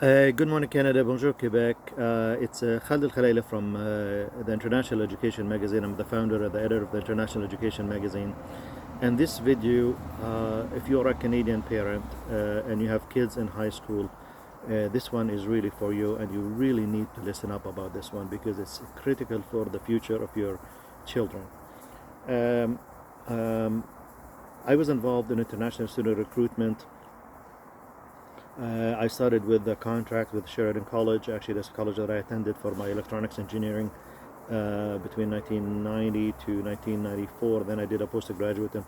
Good morning, Canada. Bonjour, Quebec. It's Khalid Al-Khalaila from the International Education Magazine. I'm the founder and the editor of the International Education Magazine. And this video, if you're a Canadian parent and you have kids in high school, this one is really for you, and you really need to listen up about this one because it's critical for the future of your children. Um, um, I was involved in international student recruitment. I started with a contract with Sheridan College. Actually, that's a college that I attended for my electronics engineering between 1990 to 1994. Then I did a postgraduate in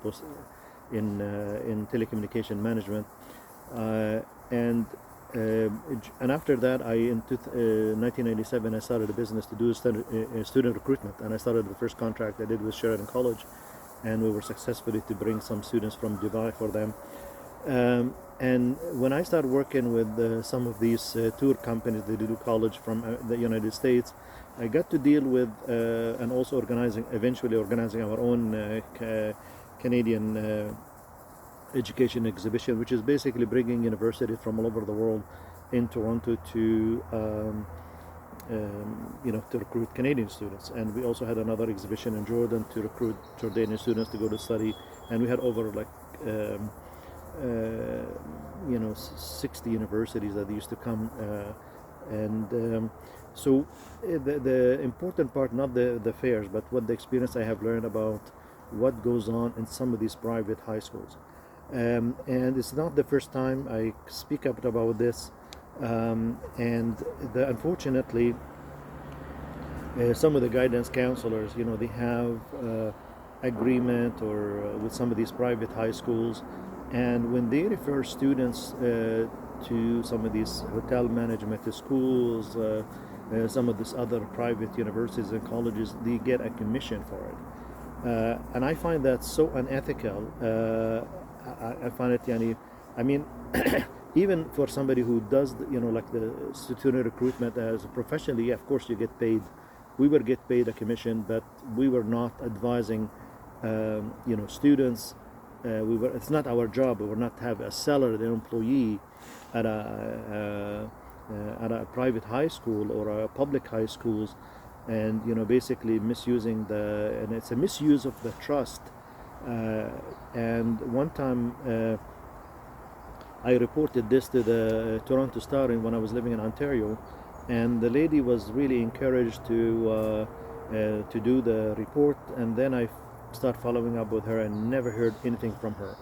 telecommunication management, uh, and and after that, 1997 I started a business to do student recruitment, and I started the first contract I did with Sheridan College, and we were successfully to bring some students from Dubai for them. And when I started working with some of these tour companies that do college from the United States, I got to deal with and also eventually organizing our own Canadian education exhibition, which is basically bringing universities from all over the world in Toronto to to recruit Canadian students. And we also had another exhibition in Jordan to recruit Jordanian students to go to study. And we had over like uh, 60 universities that used to come, the important part, not the fairs, but what the experience I have learned about what goes on in some of these private high schools. And it's not the first time I speak up about this. Unfortunately, some of the guidance counselors, they have agreement or with some of these private high schools, and when they refer students to some of these hotel management schools, some of these other private universities and colleges, they get a commission for it. And I find that so unethical. I find it, I mean, even for somebody who does, like the student recruitment as a professionally, of course you get paid. We will get paid a commission, but we were not advising, students. It's not our job. We will not have a salaried employee at a private high school or a public high schools, and basically misusing and it's a misuse of the trust. And one time I reported this to the Toronto Star when I was living in Ontario, and the lady was really encouraged to do the report, and then I start following up with her and never heard anything from her.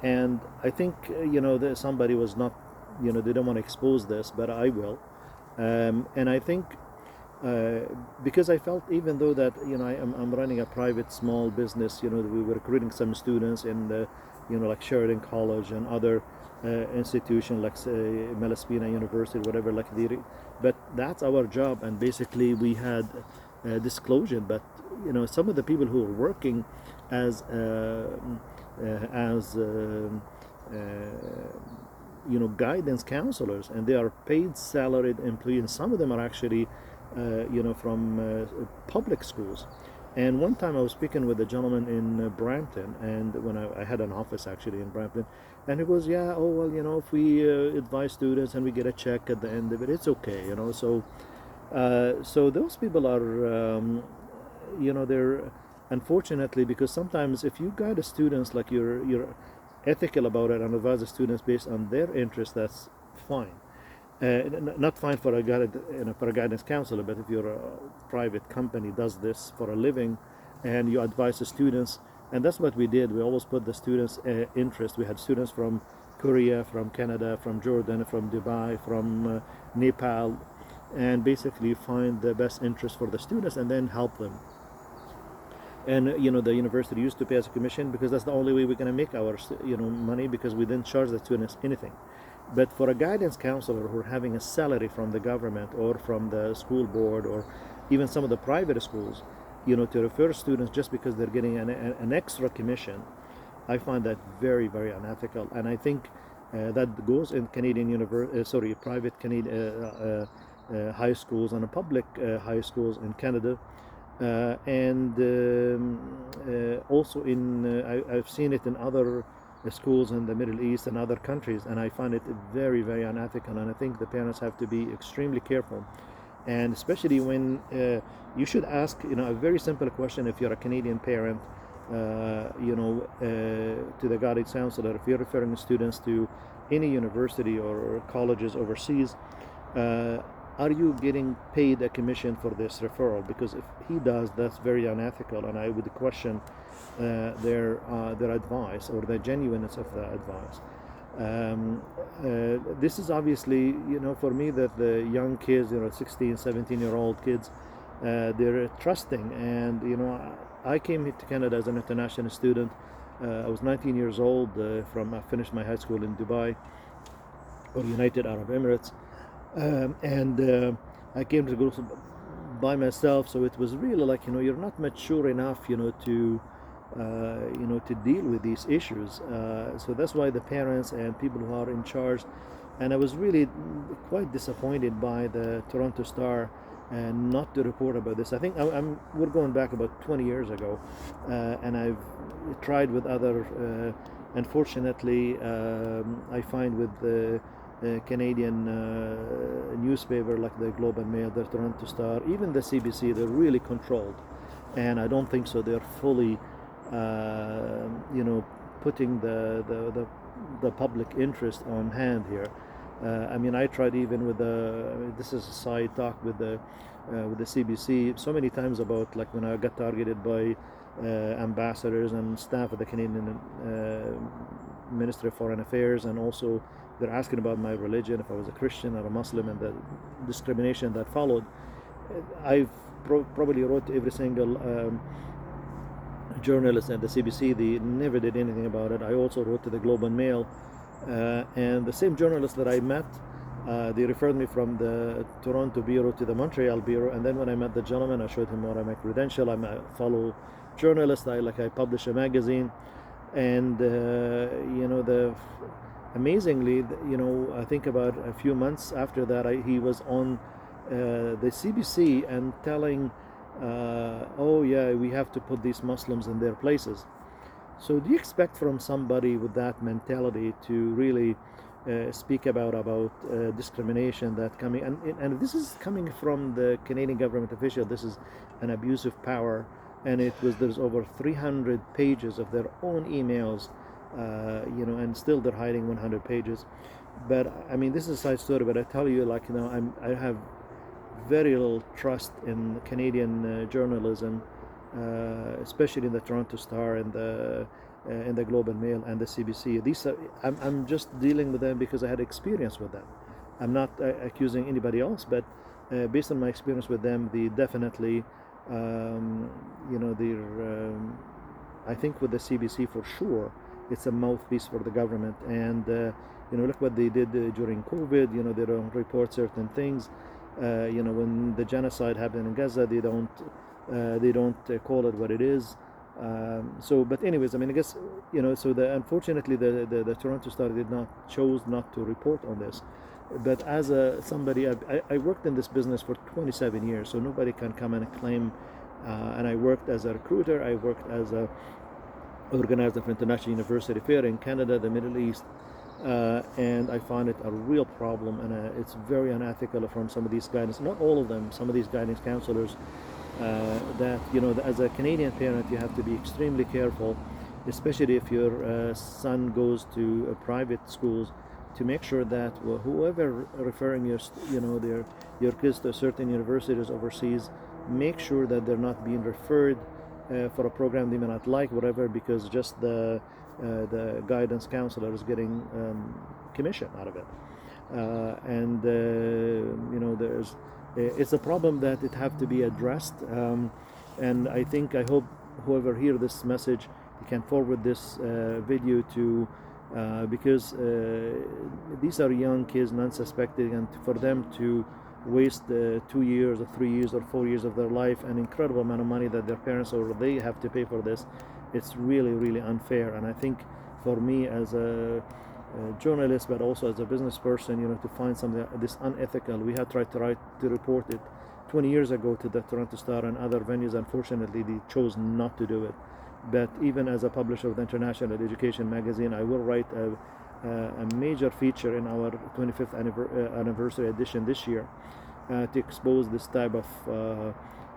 And I think that somebody was not, they don't want to expose this, but I will. And I think because I felt, even though that I'm running a private small business, we were recruiting some students in the like Sheridan College and other institution like Malaspina University, whatever, like but that's our job, and basically we had disclosure. But some of the people who are working as as guidance counselors, and they are paid salaried employees, and some of them are actually from public schools. And one time I was speaking with a gentleman in Brampton, and when I had an office actually in Brampton, and he goes, "Yeah, oh well, if we advise students and we get a check at the end of it, it's okay, So those people are, they're unfortunately, because sometimes if you guide the students, like you're ethical about it and advise the students based on their interest, that's fine. Not fine for for a guidance counselor, but if your private company does this for a living, and you advise the students, and that's what we did. We always put the students' interest. We had students from Korea, from Canada, from Jordan, from Dubai, from Nepal, and basically find the best interest for the students and then help them. And the university used to pay us a commission because that's the only way we're going to make our money, because we didn't charge the students anything. But for a guidance counselor who are having a salary from the government or from the school board or even some of the private schools, to refer students just because they're getting an extra commission, I find that very, very unethical. And I think that goes in private Canadian high schools and public high schools in Canada. And also I've seen it in other schools in the Middle East and other countries, and I find it very, very unethical. And I think the parents have to be extremely careful, and especially when you should ask, a very simple question if you're a Canadian parent, to the guidance counselor, if you're referring students to any university or colleges overseas, are you getting paid a commission for this referral? Because if he does, that's very unethical, and I would question their advice or the genuineness of the advice. This is obviously, for me, that the young kids, 16, 17-year-old kids, they're trusting. And, I came here to Canada as an international student. I was 19 years old. I finished my high school in Dubai, or United Arab Emirates. And I came to go by myself, so it was really like, you're not mature enough, to deal with these issues. So that's why the parents and people who are in charge, and I was really quite disappointed by the Toronto Star and not to report about this. I think we're going back about 20 years ago, and I've tried with other. Unfortunately, I find with the Canadian newspaper like the Globe and Mail, the Toronto Star, even the CBC, they're really controlled, and I don't think so. They're fully, putting the public interest on hand here. I tried even with this is a side talk with the CBC so many times about like when I got targeted by ambassadors and staff of the Canadian Ministry of Foreign Affairs, and also they're asking about my religion, if I was a Christian or a Muslim, and the discrimination that followed. I've probably wrote to every single journalist at the CBC. They never did anything about it. I also wrote to the Globe and Mail, and the same journalists that I met, they referred me from the Toronto bureau to the Montreal bureau. And then when I met the gentleman, I showed him what I'm a credential. I'm a fellow journalist. I publish a magazine, and amazingly, I think about a few months after that, he was on the CBC and telling, oh yeah, we have to put these Muslims in their places. So do you expect from somebody with that mentality to really speak about discrimination that coming, and this is coming from the Canadian government official? This is an abuse of power, and there's over 300 pages of their own emails, and still they're hiding 100 pages. But this is a side story, but I tell you, I have very little trust in Canadian journalism, especially in the Toronto Star and the Globe and Mail and the CBC. I'm just dealing with them because I had experience with them. I'm not accusing anybody else, but based on my experience with them, they definitely, I think with the CBC for sure, it's a mouthpiece for the government. And look what they did during COVID. They don't report certain things. When the genocide happened in Gaza, they don't call it what it is. But anyways, I guess, so unfortunately the Toronto Star chose not to report on this. But as somebody, I worked in this business for 27 years, so nobody can come and claim. And I worked as a recruiter. I worked as a organizer for International University Fair in Canada, the Middle East. And I find it a real problem, and it's very unethical from some of these guidance, not all of them, some of these guidance counselors, that, as a Canadian parent, you have to be extremely careful, especially if your son goes to private schools, to make sure that whoever referring your kids to certain universities overseas, make sure that they're not being referred for a program they may not like, whatever, because just the guidance counselor is getting commission out of it, it's a problem that it have to be addressed, and I hope whoever hear this message, you can forward this video to, because these are young kids, non-suspecting, and for them to waste 2 years or 3 years or 4 years of their life, an incredible amount of money that their parents or they have to pay for this, it's really, really unfair. And I think for me as a journalist, but also as a business person, to find something this unethical, we have tried to report it 20 years ago to the Toronto Star and other venues. Unfortunately, they chose not to do it. But even as a publisher of the International Education magazine, I will write a major feature in our 25th anniversary edition this year to expose this type of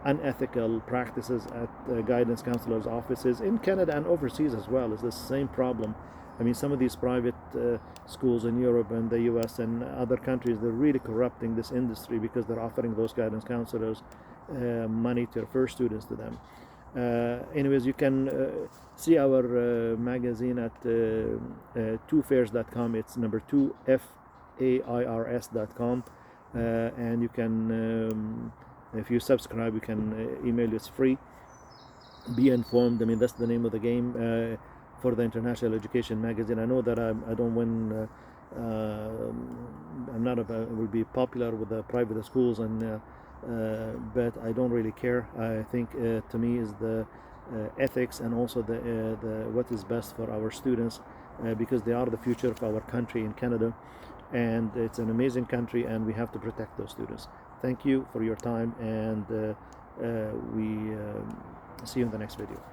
unethical practices at guidance counselors' offices in Canada and overseas as well. It's the same problem. I mean, some of these private schools in Europe and the US and other countries, they're really corrupting this industry because they're offering those guidance counselors money to refer students to them. Anyways, you can see our magazine at twofairs.com. It's number 2 FAIRS.com, and you can, if you subscribe, you can email you. It's free. Be informed. I mean, that's the name of the game for the International Education magazine. I know that I don't win. I'm not will be popular with the private schools and. But I don't really care. I think to me is the ethics and also the what is best for our students because they are the future of our country in Canada, and it's an amazing country and we have to protect those students. Thank you for your time, and we see you in the next video.